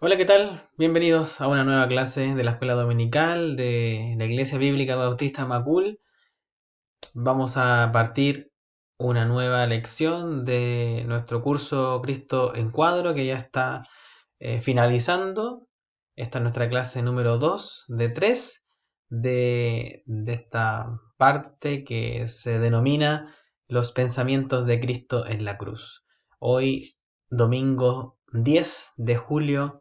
Hola, ¿qué tal? Bienvenidos a una nueva clase de la Escuela Dominical de la Iglesia Bíblica Bautista Macul. Vamos a partir una nueva lección de nuestro curso Cristo en Cuadro que ya está finalizando. Esta es nuestra clase número 2 de 3 de esta parte que se denomina los pensamientos de Cristo en la cruz. Hoy, domingo 10 de julio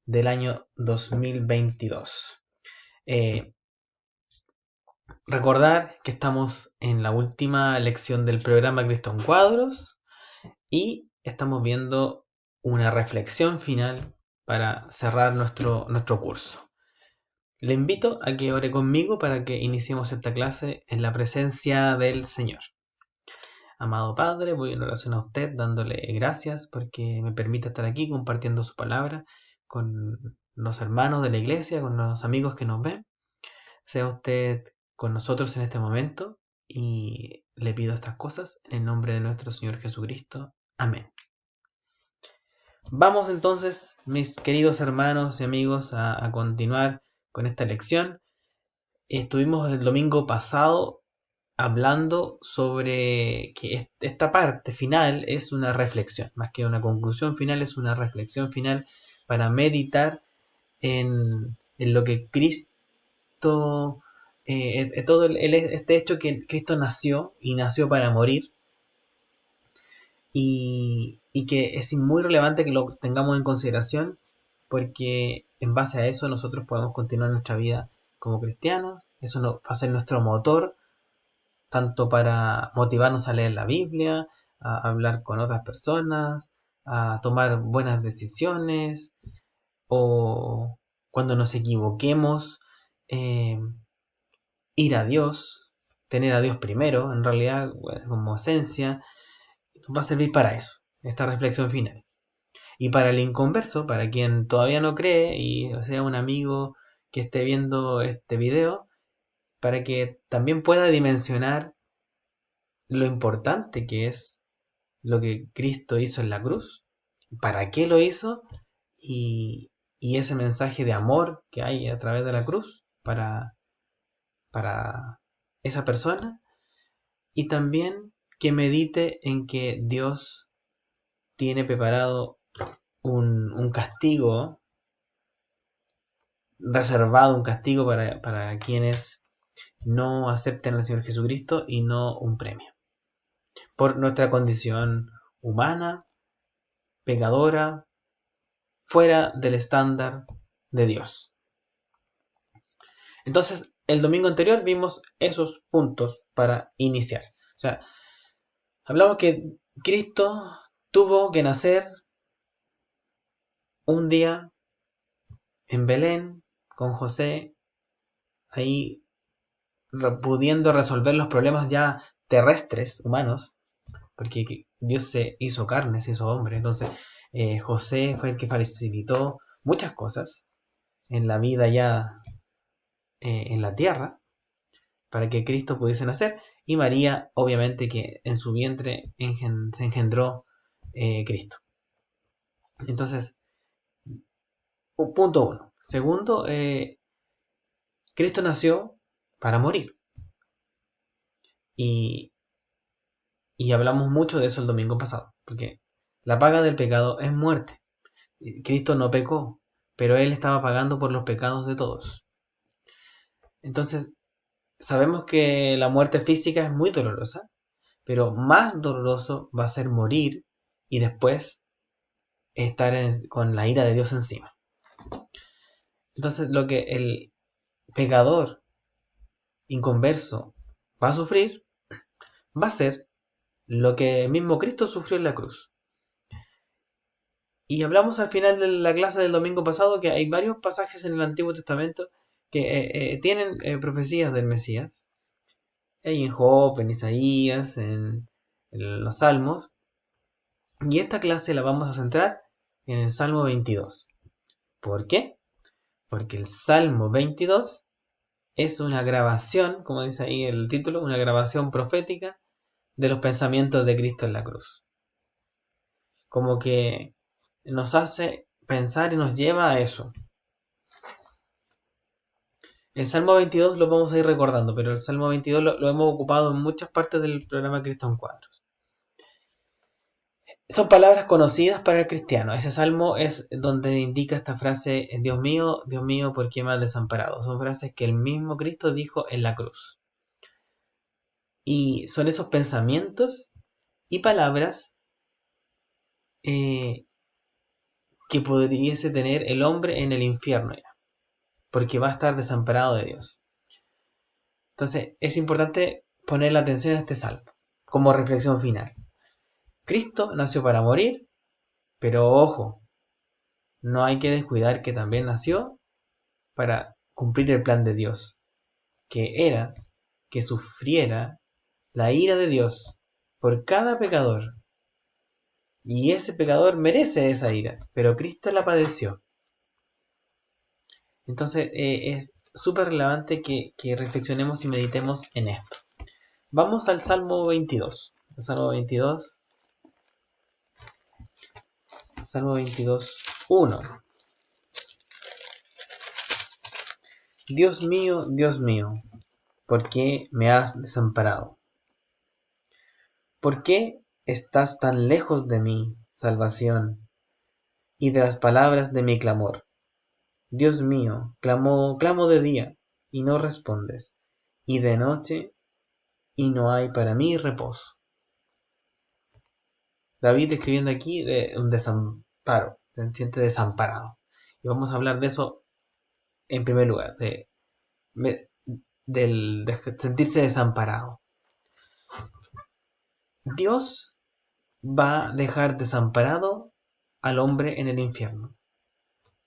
del año 2022. Eh, Recordar que estamos en la última lección del programa Cristo en Cuadros y estamos viendo una reflexión final para cerrar nuestro curso. Le invito a que ore conmigo para que iniciemos esta clase en la presencia del Señor. Amado Padre, voy en oración a usted dándole gracias porque me permite estar aquí compartiendo su palabra con los hermanos de la iglesia, con los amigos que nos ven. Sea usted con nosotros en este momento y le pido estas cosas en el nombre de nuestro Señor Jesucristo. Amén. Vamos entonces, mis queridos hermanos y amigos, a continuar con esta lección. Estuvimos el domingo pasado hablando sobre que esta parte final es una reflexión, más que una conclusión final, es una reflexión final para meditar en lo que Cristo, todo este hecho que Cristo nació y nació para morir y que es muy relevante que lo tengamos en consideración porque en base a eso nosotros podemos continuar nuestra vida como cristianos, eso va a ser nuestro motor tanto para motivarnos a leer la Biblia, a hablar con otras personas, a tomar buenas decisiones o cuando nos equivoquemos, eh, ir a Dios, tener a Dios primero, en realidad como esencia, nos va a servir para eso, esta reflexión final. Y para el inconverso, para quien todavía no cree y sea un amigo que esté viendo este video, para que también pueda dimensionar lo importante que es lo que Cristo hizo en la cruz, para qué lo hizo y ese mensaje de amor que hay a través de la cruz para esa persona y también que medite en que Dios tiene preparado un castigo, reservado un castigo para quienes no acepten al Señor Jesucristo y no un premio. Por nuestra condición humana, pecadora, fuera del estándar de Dios. Entonces, el domingo anterior vimos esos puntos para iniciar. O sea, hablamos que Cristo tuvo que nacer un día en Belén con José, ahí pudiendo resolver los problemas ya terrestres, humanos, porque Dios se hizo carne, se hizo hombre. Entonces, José fue el que facilitó muchas cosas en la vida ya en la tierra para que Cristo pudiese nacer. Y María, obviamente, que en su vientre se engendró Cristo. Entonces, punto uno. Segundo, Cristo nació para morir. Y, y hablamos mucho de eso el domingo pasado, porque la paga del pecado es muerte. Cristo no pecó, pero Él estaba pagando por los pecados de todos. Entonces, sabemos que la muerte física es muy dolorosa, pero más doloroso va a ser morir y después estar con la ira de Dios encima. Entonces, lo que el pecador inconverso va a sufrir va a ser lo que el mismo Cristo sufrió en la cruz. Y hablamos al final de la clase del domingo pasado que hay varios pasajes en el Antiguo Testamento que tienen profecías del Mesías. Hay en Job, en Isaías, en los Salmos. Y esta clase la vamos a centrar en el Salmo 22. ¿Por qué? Porque el Salmo 22 es una grabación, como dice ahí el título, una grabación profética de los pensamientos de Cristo en la cruz. Como que nos hace pensar y nos lleva a eso. El Salmo 22 lo vamos a ir recordando, pero el Salmo 22 lo hemos ocupado en muchas partes del programa Cristo en Cuadros. Son palabras conocidas para el cristiano. Ese salmo es donde indica esta frase: Dios mío, ¿por qué me has desamparado? Son frases que el mismo Cristo dijo en la cruz. Y son esos pensamientos y palabras que pudiese tener el hombre en el infierno ya, porque va a estar desamparado de Dios. Entonces es importante poner la atención a este salmo como reflexión final. Cristo nació para morir, pero ojo, no hay que descuidar que también nació para cumplir el plan de Dios, que era que sufriera la ira de Dios por cada pecador. Y ese pecador merece esa ira, pero Cristo la padeció. Entonces es súper relevante que reflexionemos y meditemos en esto. Vamos al Salmo 22. El Salmo 22. Salmo 22, 1. Dios mío, ¿por qué me has desamparado? ¿Por qué estás tan lejos de mi salvación y de las palabras de mi clamor? Dios mío, clamo de día y no respondes, y de noche y no hay para mí reposo. David escribiendo aquí de un desamparo, se siente desamparado. Y vamos a hablar de eso en primer lugar, de sentirse desamparado. Dios va a dejar desamparado al hombre en el infierno.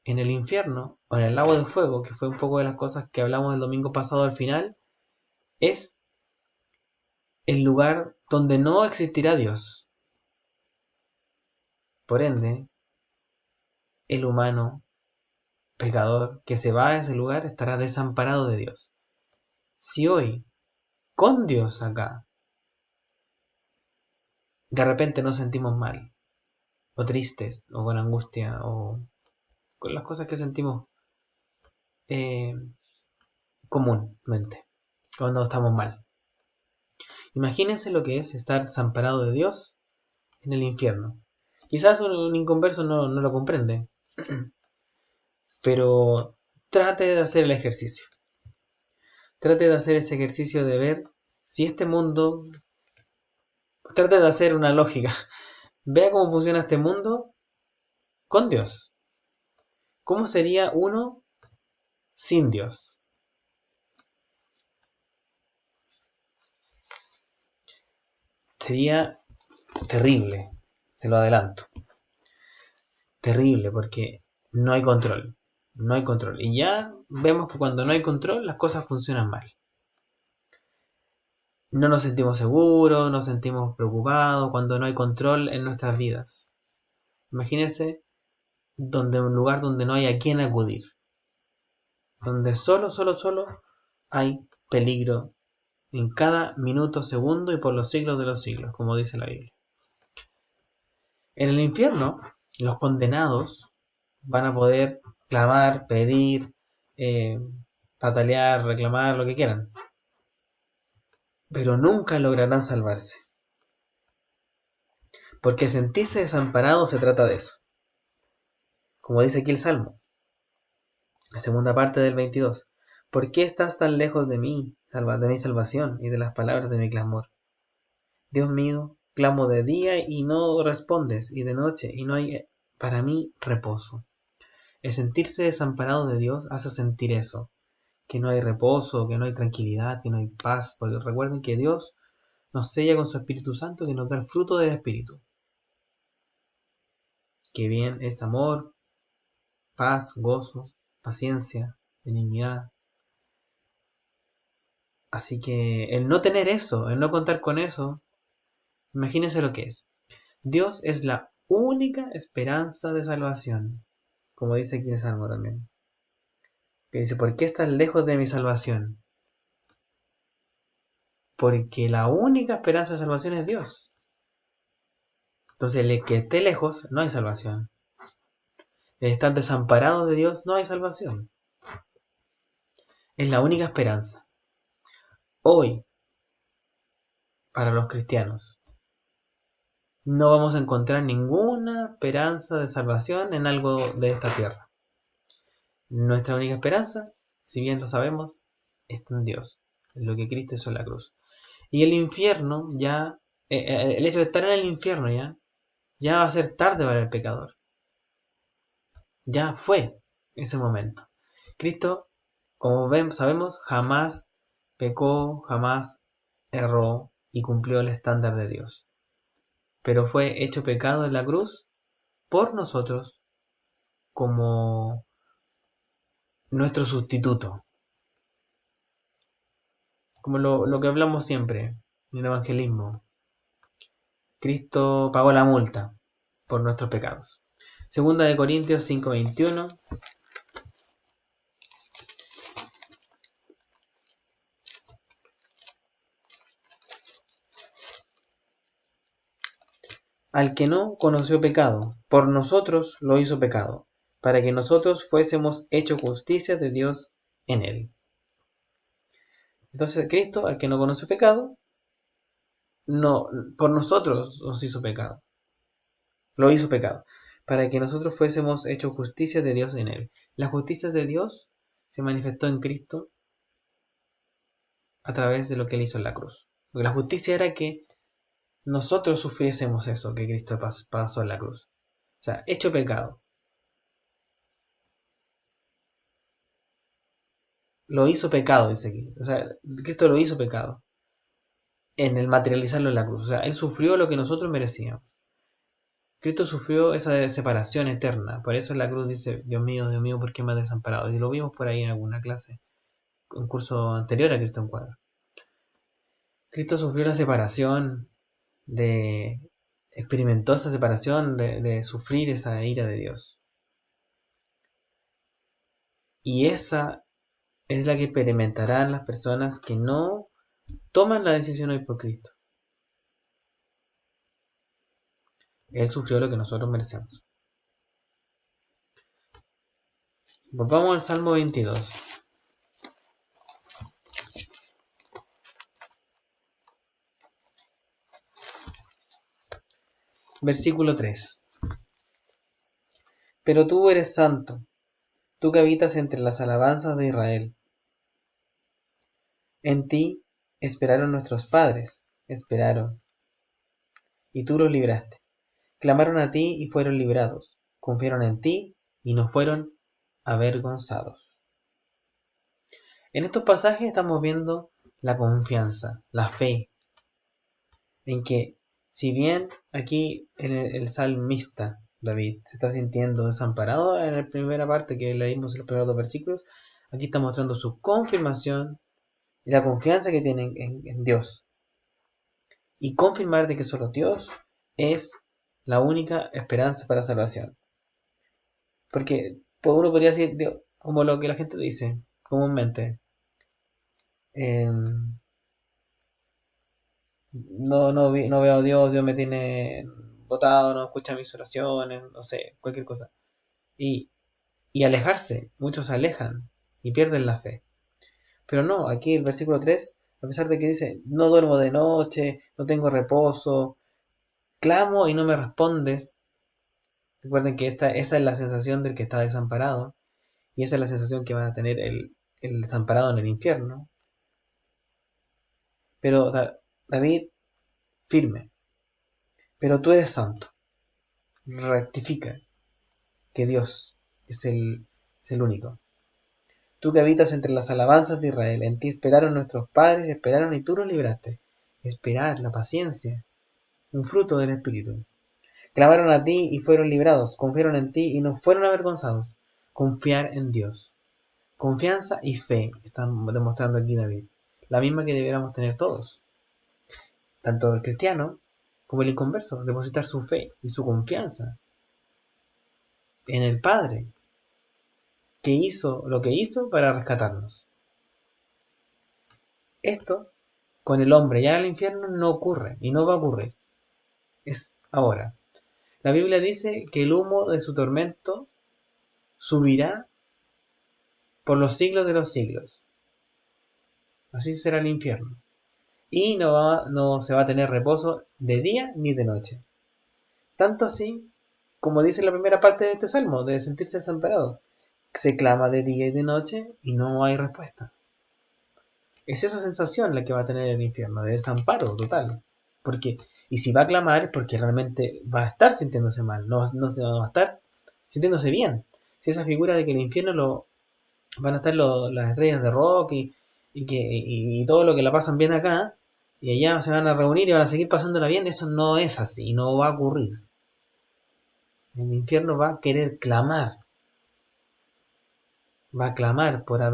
En el infierno, o en el lago de fuego, que fue un poco de las cosas que hablamos el domingo pasado al final, es el lugar donde no existirá Dios. Por ende, el humano pecador que se va a ese lugar estará desamparado de Dios. Si hoy, con Dios acá, de repente nos sentimos mal, o tristes, o con angustia, o con las cosas que sentimos eh, comúnmente, cuando estamos mal. Imagínense lo que es estar desamparado de Dios en el infierno. Quizás un inconverso no lo comprende, pero trate de hacer el ejercicio. Trate de hacer ese ejercicio de ver si este mundo... Trate de hacer una lógica. Vea cómo funciona este mundo con Dios. ¿Cómo sería uno sin Dios? Sería terrible, se lo adelanto. Terrible porque no hay control. No hay control. Y ya vemos que cuando no hay control las cosas funcionan mal. No nos sentimos seguros, nos sentimos preocupados cuando no hay control en nuestras vidas. Imagínense un lugar donde no hay a quién acudir. Donde solo hay peligro en cada minuto, segundo y por los siglos de los siglos, como dice la Biblia. En el infierno, los condenados van a poder clamar, pedir, patalear, reclamar, lo que quieran, pero nunca lograrán salvarse. Porque sentirse desamparado se trata de eso. Como dice aquí el Salmo, la segunda parte del 22. ¿Por qué estás tan lejos de mí, de mi salvación y de las palabras de mi clamor? Dios mío, clamo de día y no respondes, y de noche y no hay para mí reposo. El sentirse desamparado de Dios hace sentir eso, que no hay reposo, que no hay tranquilidad, que no hay paz, porque recuerden que Dios nos sella con su Espíritu Santo, que nos da el fruto del Espíritu, que bien es amor, paz, gozo, paciencia, benignidad. Así que el no tener eso, el no contar con eso, imagínense lo que es. Dios es la única esperanza de salvación, como dice aquí el Salmo también. Que dice, ¿por qué estás lejos de mi salvación? Porque la única esperanza de salvación es Dios. Entonces, el que esté lejos, no hay salvación. el estar desamparados de Dios, no hay salvación. Es la única esperanza. Hoy, para los cristianos, no vamos a encontrar ninguna esperanza de salvación en algo de esta tierra. Nuestra única esperanza, si bien lo sabemos, está en Dios, en lo que Cristo hizo en la cruz. Y el infierno ya, el hecho de estar en el infierno ya va a ser tarde para el pecador. Ya fue ese momento. Cristo, como sabemos, jamás pecó, jamás erró y cumplió el estándar de Dios. Pero fue hecho pecado en la cruz por nosotros como nuestro sustituto. Como lo que hablamos siempre en el evangelismo. Cristo pagó la multa por nuestros pecados. Segunda de Corintios 5:21. Al que no conoció pecado, por nosotros lo hizo pecado, para que nosotros fuésemos hechos justicia de Dios en él. Entonces Cristo, al que no conoció pecado, no, por nosotros nos hizo pecado. Lo hizo pecado, para que nosotros fuésemos hechos justicia de Dios en él. La justicia de Dios se manifestó en Cristo a través de lo que él hizo en la cruz. Porque la justicia era que nosotros sufriésemos eso que Cristo pasó en la cruz. O sea, hecho pecado. Lo hizo pecado, dice aquí. O sea, Cristo lo hizo pecado en el materializarlo en la cruz. O sea, él sufrió lo que nosotros merecíamos. Cristo sufrió esa separación eterna. Por eso en la cruz dice, Dios mío, ¿por qué me has desamparado? Y lo vimos por ahí en alguna clase, un curso anterior a Cristo en Cuadro. Cristo sufrió la separación, experimentó esa separación de sufrir esa ira de Dios. Y esa es la que experimentarán las personas que no toman la decisión hoy por Cristo. Él sufrió lo que nosotros merecemos. Volvamos al Salmo 22. Versículo 3. Pero tú eres santo, tú que habitas entre las alabanzas de Israel. En ti esperaron nuestros padres, esperaron, y tú los libraste. Clamaron a ti y fueron librados. Confiaron en ti y no fueron avergonzados. En estos pasajes estamos viendo la confianza, la fe, en que si bien aquí el salmista David se está sintiendo desamparado en la primera parte que leímos en los primeros 2 versículos, aquí está mostrando su confirmación y la confianza que tiene en Dios. Y confirmar de que solo Dios es la única esperanza para salvación. Porque uno podría decir, como lo que la gente dice comúnmente, no veo a Dios, Dios me tiene botado, no escucha mis oraciones, no sé, cualquier cosa. Y, y alejarse, muchos se alejan y pierden la fe. Pero no, aquí el versículo 3, a pesar de que dice, no duermo de noche, no tengo reposo, clamo y no me respondes. Recuerden que esa es la sensación del que está desamparado y esa es la sensación que va a tener el desamparado en el infierno. Pero David, firme, pero tú eres santo, rectifica que Dios es el único. Tú que habitas entre las alabanzas de Israel, en ti esperaron nuestros padres, esperaron y tú los libraste. Esperar, la paciencia, un fruto del Espíritu. Clamaron a ti y fueron librados, confiaron en ti y no fueron avergonzados. Confiar en Dios. Confianza y fe, están demostrando aquí David. La misma que debiéramos tener todos. Tanto el cristiano como el inconverso, depositar su fe y su confianza en el Padre, que hizo lo que hizo para rescatarnos. Esto con el hombre ya en el infierno no ocurre y no va a ocurrir. Es ahora. La Biblia dice que el humo de su tormento subirá por los siglos de los siglos. Así será el infierno. Y no se va a tener reposo de día ni de noche. Tanto así, como dice la primera parte de este salmo, de sentirse desamparado. Se clama de día y de noche y no hay respuesta. Es esa sensación la que va a tener el infierno, de desamparo total. Porque, y si va a clamar es porque realmente va a estar sintiéndose mal, no se va a estar sintiéndose bien. Si esa figura de que el infierno van a estar las estrellas de rock y todo lo que la pasan bien acá, y allá se van a reunir y van a seguir pasándola bien, eso no es así, no va a ocurrir. El infierno va a querer clamar, va a clamar por no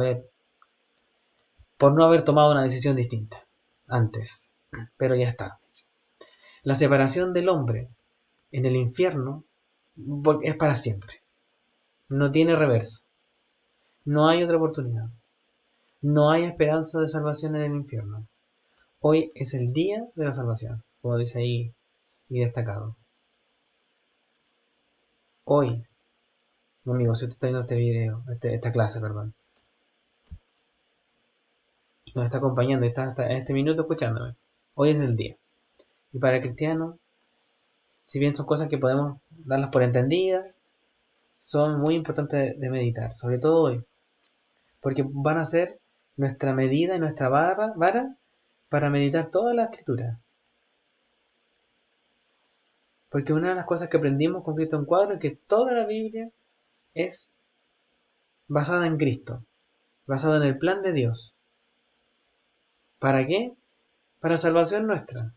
haber tomado una decisión distinta antes, pero ya está. La separación del hombre en el infierno es para siempre, no tiene reverso, no hay otra oportunidad, no hay esperanza de salvación en el infierno. Hoy es el día de la salvación, como dice ahí y destacado. Hoy, amigo, si usted está viendo este video, esta clase, perdón, nos está acompañando y está hasta este minuto escuchándome, hoy es el día. Y para el cristiano, si bien son cosas que podemos darlas por entendidas, son muy importantes de meditar, sobre todo hoy, porque van a ser nuestra medida y nuestra vara para meditar toda la escritura. Porque una de las cosas que aprendimos con Cristo en Cuadro es que toda la Biblia es basada en Cristo, basada en el plan de Dios. ¿Para qué? Para salvación nuestra.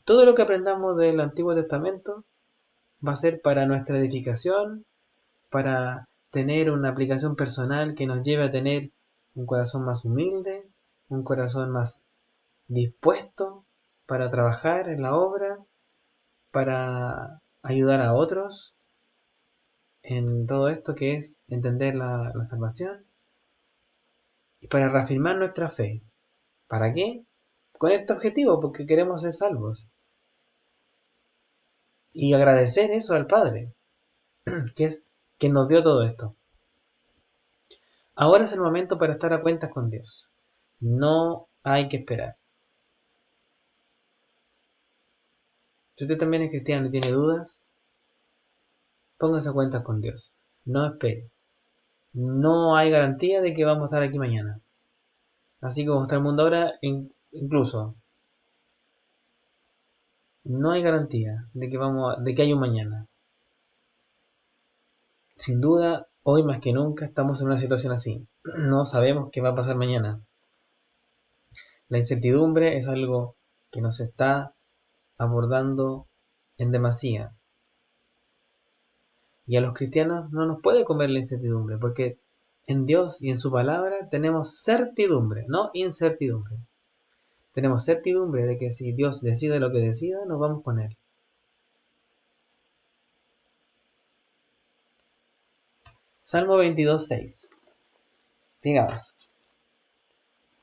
Todo lo que aprendamos del Antiguo Testamento va a ser para nuestra edificación, para tener una aplicación personal que nos lleve a tener un corazón más humilde, un corazón más dispuesto para trabajar en la obra, para ayudar a otros en todo esto que es entender la salvación y para reafirmar nuestra fe. ¿Para qué? Con este objetivo, porque queremos ser salvos. Y agradecer eso al Padre, que es quien nos dio todo esto. Ahora es el momento para estar a cuentas con Dios. No hay que esperar. Si usted también es cristiano y tiene dudas, póngase a cuentas con Dios. No espere. No hay garantía de que vamos a estar aquí mañana. Así como está el mundo ahora, incluso no hay garantía de que hay un mañana. Sin duda, hoy más que nunca estamos en una situación así. No sabemos qué va a pasar mañana. La incertidumbre es algo que nos está abordando en demasía. Y a los cristianos no nos puede comer la incertidumbre, porque en Dios y en su palabra tenemos certidumbre, no incertidumbre. Tenemos certidumbre de que si Dios decide lo que decida, nos vamos con Él. Salmo 22:6. Digamos,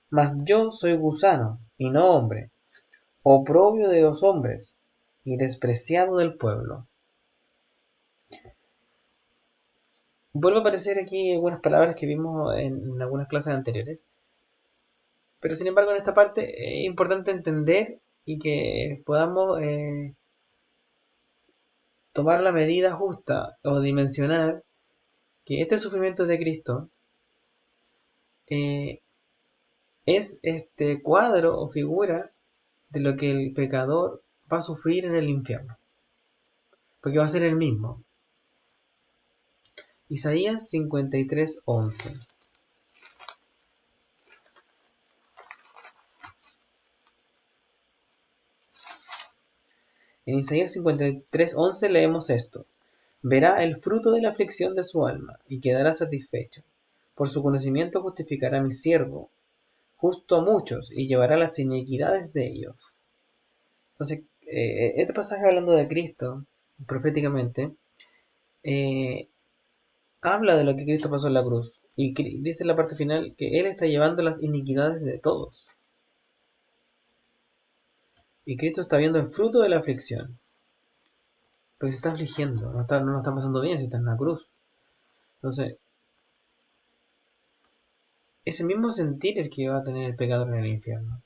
mas yo soy gusano y no hombre, oprobio de los hombres y despreciado del pueblo. Vuelvo a aparecer aquí algunas palabras que vimos en algunas clases anteriores, pero sin embargo en esta parte es importante entender y que podamos tomar la medida justa o dimensionar que este sufrimiento de Cristo eh, es este cuadro o figura de lo que el pecador va a sufrir en el infierno, porque va a ser el mismo. Isaías 53:11. En Isaías 53:11 leemos esto: verá el fruto de la aflicción de su alma y quedará satisfecho. Por su conocimiento justificará a mi siervo, justo a muchos, y llevará las iniquidades de ellos. Entonces, este pasaje hablando de Cristo, proféticamente, eh, habla de lo que Cristo pasó en la cruz. Y dice en la parte final que Él está llevando las iniquidades de todos. Y Cristo está viendo el fruto de la aflicción. Porque se está afligiendo, no lo está pasando bien si está en la cruz. Entonces, ese mismo sentir el que va a tener el pecador en el infierno.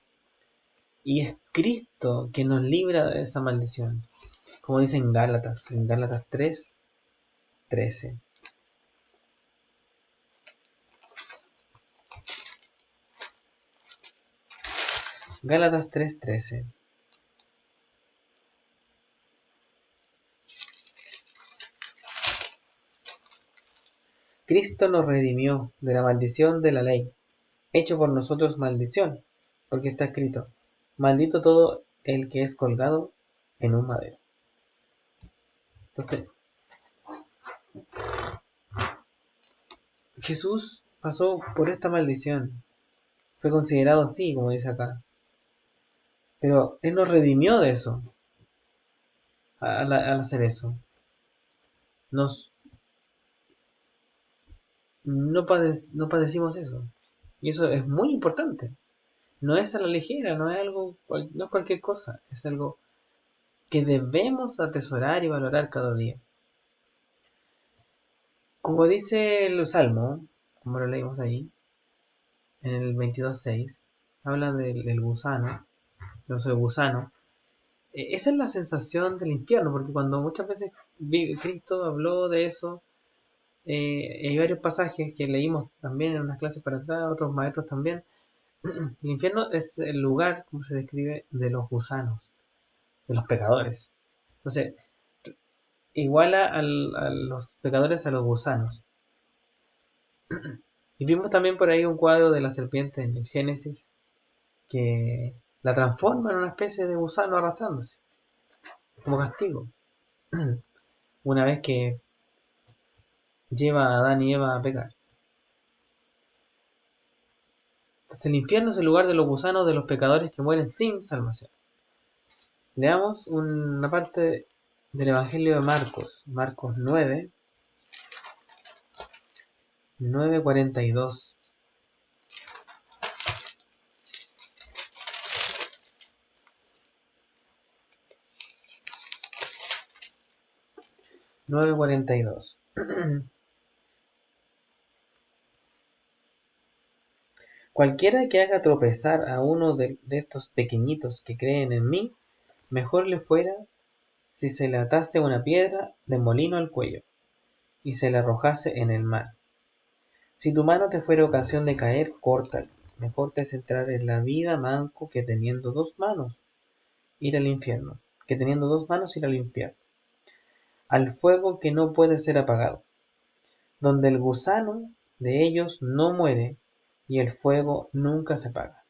Y es Cristo que nos libra de esa maldición. Como dice en Gálatas 3:13. Gálatas 3:13. Cristo nos redimió de la maldición de la ley, hecho por nosotros maldición, porque está escrito, maldito todo el que es colgado en un madero. Entonces, Jesús pasó por esta maldición, fue considerado así, como dice acá, pero Él nos redimió de eso, al hacer eso. Nos, no padecimos eso, y eso es muy importante. No es a la ligera, no es algo, no es cualquier cosa, es algo que debemos atesorar y valorar cada día. Como dice el Salmo, como lo leímos ahí, en el 22:6, habla del gusano, yo soy gusano. Esa es la sensación del infierno, porque cuando muchas veces Cristo habló de eso, hay varios pasajes que leímos también en unas clases para atrás, otros maestros también. El infierno es el lugar, como se describe, de los gusanos, de los pecadores. Entonces, iguala a los pecadores a los gusanos. Y vimos también por ahí un cuadro de la serpiente en el Génesis que la transforma en una especie de gusano arrastrándose, como castigo. Una vez que lleva a Adán y Eva a pecar. Entonces el infierno es el lugar de los gusanos de los pecadores que mueren sin salvación. Leamos una parte del Evangelio de Marcos, Marcos 9:42. 9:42. Cualquiera que haga tropezar a uno de estos pequeñitos que creen en mí, mejor le fuera si se le atase una piedra de molino al cuello y se la arrojase en el mar. Si tu mano te fuera ocasión de caer, córtala. Mejor te es entrar en la vida manco que teniendo dos manos ir al infierno, al fuego que no puede ser apagado, donde el gusano de ellos no muere y el fuego nunca se apaga.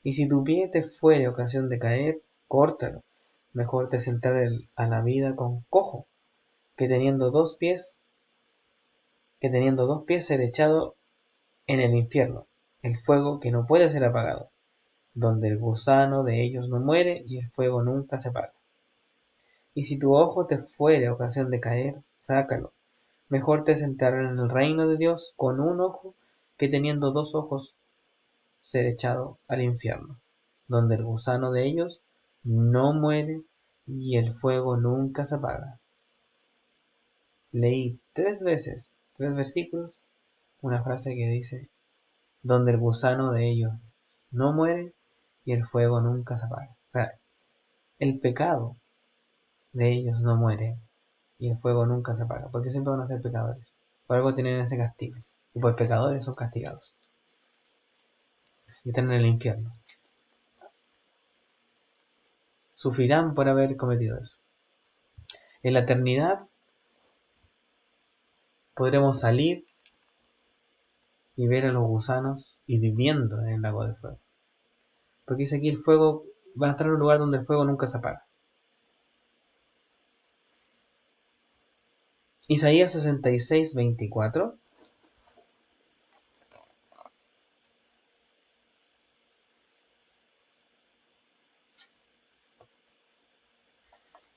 Y si tu pie te fuere ocasión de caer, córtalo. Mejor te es entrar a la vida con cojo, que teniendo dos pies ser echado en el infierno, el fuego que no puede ser apagado, donde el gusano de ellos no muere y el fuego nunca se apaga. Y si tu ojo te fuere ocasión de caer, sácalo. Mejor te es entrar en el reino de Dios con un ojo que teniendo dos ojos ser echado al infierno, donde el gusano de ellos no muere y el fuego nunca se apaga. Leí 3 veces, 3 versículos, una frase que dice, donde el gusano de ellos no muere y el fuego nunca se apaga. O sea, el pecado de ellos no muere y el fuego nunca se apaga, porque siempre van a ser pecadores. Por algo tienen ese castigo. Y por pecadores son castigados. Y están en el infierno. Sufrirán por haber cometido eso. En la eternidad podremos salir y ver a los gusanos hirviendo en el lago de fuego. Porque dice aquí el fuego va a estar en un lugar donde el fuego nunca se apaga. Isaías 66:24.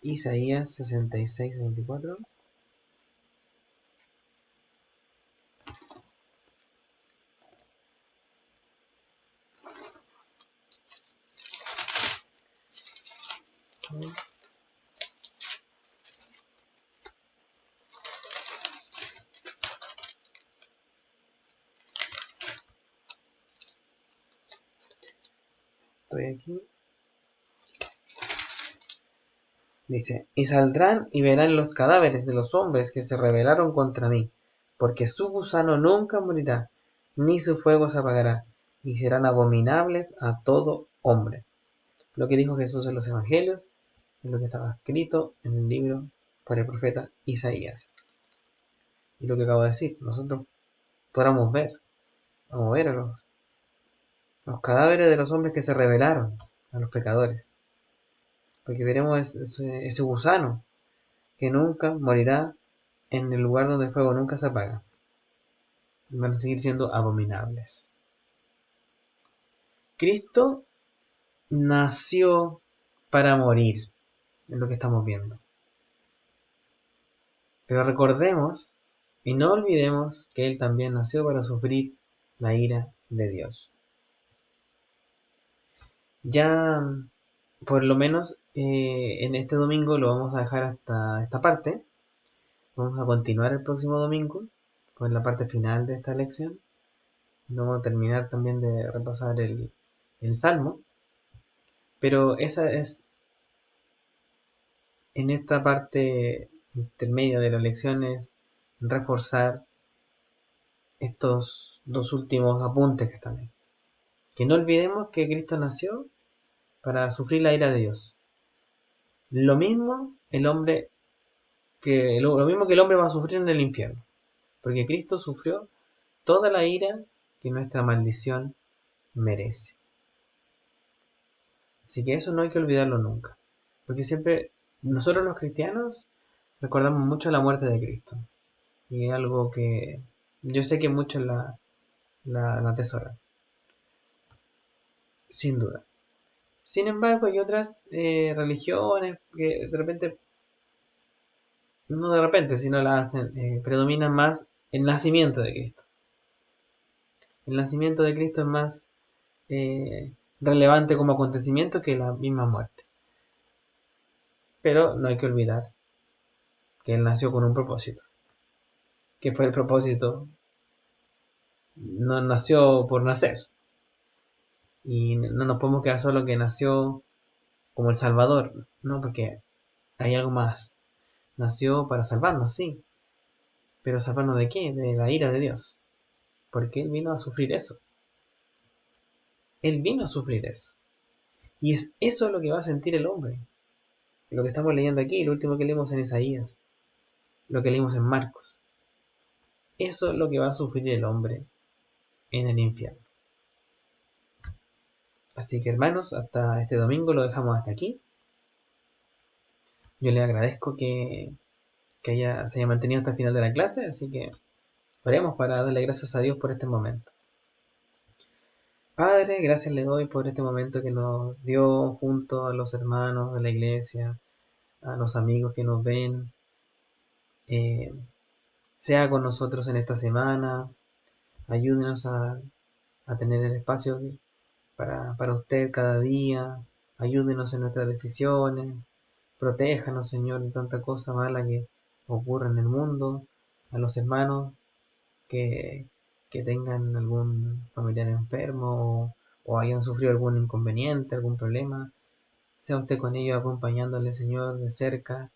Isaías 66:24. estoy aquí. Dice, y saldrán y verán los cadáveres de los hombres que se rebelaron contra mí, porque su gusano nunca morirá, ni su fuego se apagará, y serán abominables a todo hombre. Lo que dijo Jesús en los evangelios, es lo que estaba escrito en el libro por el profeta Isaías. Y lo que acabo de decir, nosotros podamos ver, vamos a ver a los cadáveres de los hombres que se rebelaron a los pecadores. Porque veremos ese gusano que nunca morirá en el lugar donde el fuego nunca se apaga. Van a seguir siendo abominables. Cristo nació para morir, es lo que estamos viendo. Pero recordemos y no olvidemos que Él también nació para sufrir la ira de Dios. Ya por lo menos en este domingo lo vamos a dejar hasta esta parte. Vamos a continuar el próximo domingo con la parte final de esta lección. Vamos a terminar también de repasar el Salmo. Pero esa es, en esta parte intermedia de la lección, es reforzar estos dos últimos apuntes que están ahí. Que no olvidemos que Cristo nació para sufrir la ira de Dios. Lo mismo lo mismo que el hombre va a sufrir en el infierno. Porque Cristo sufrió toda la ira que nuestra maldición merece. Así que eso no hay que olvidarlo nunca. Porque siempre nosotros los cristianos recordamos mucho la muerte de Cristo. Y es algo que yo sé que muchos la atesoran. Sin duda. Sin embargo, hay otras religiones que de repente, no de repente, sino la hacen, predominan más el nacimiento de Cristo. El nacimiento de Cristo es más relevante como acontecimiento que la misma muerte. Pero no hay que olvidar que Él nació con un propósito. Que fue el propósito, no nació por nacer. Y no nos podemos quedar solo que nació como el Salvador, no, porque hay algo más. Nació para salvarnos, sí. Pero ¿salvarnos de qué? De la ira de Dios. Porque Él vino a sufrir eso. Él vino a sufrir eso. Y es eso lo que va a sentir el hombre. Lo que estamos leyendo aquí, lo último que leímos en Isaías. Lo que leímos en Marcos. Eso es lo que va a sufrir el hombre en el infierno. Así que hermanos, hasta este domingo lo dejamos hasta aquí. Yo les agradezco que se haya mantenido hasta el final de la clase, así que oremos para darle gracias a Dios por este momento. Padre, gracias le doy por este momento que nos dio junto a los hermanos de la iglesia, a los amigos que nos ven. Sea con nosotros en esta semana. Ayúdenos a tener el espacio para usted cada día. Ayúdenos en nuestras decisiones. Protéjanos, Señor, de tanta cosa mala que ocurre en el mundo. A los hermanos que tengan algún familiar enfermo o hayan sufrido algún inconveniente, algún problema. Sea usted con ellos acompañándole, Señor, de cerca,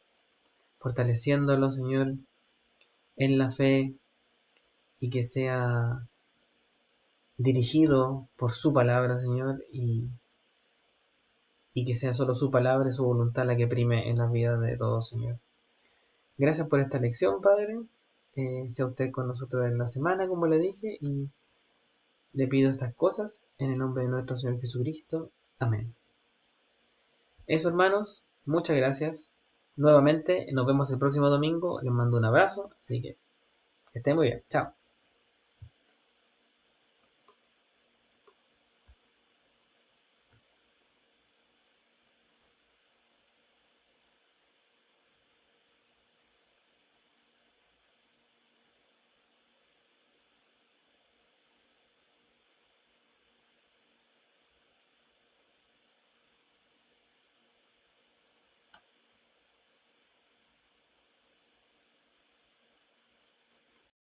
fortaleciéndolo, Señor, en la fe y que sea dirigido por su palabra, Señor, y que sea solo su palabra y su voluntad la que prime en la vida de todos, Señor. Gracias por esta lección, Padre. Sea usted con nosotros en la semana, como le dije, y le pido estas cosas en el nombre de nuestro Señor Jesucristo. Amén. Eso, hermanos, muchas gracias. Nuevamente, nos vemos el próximo domingo. Les mando un abrazo, así que estén muy bien. Chao.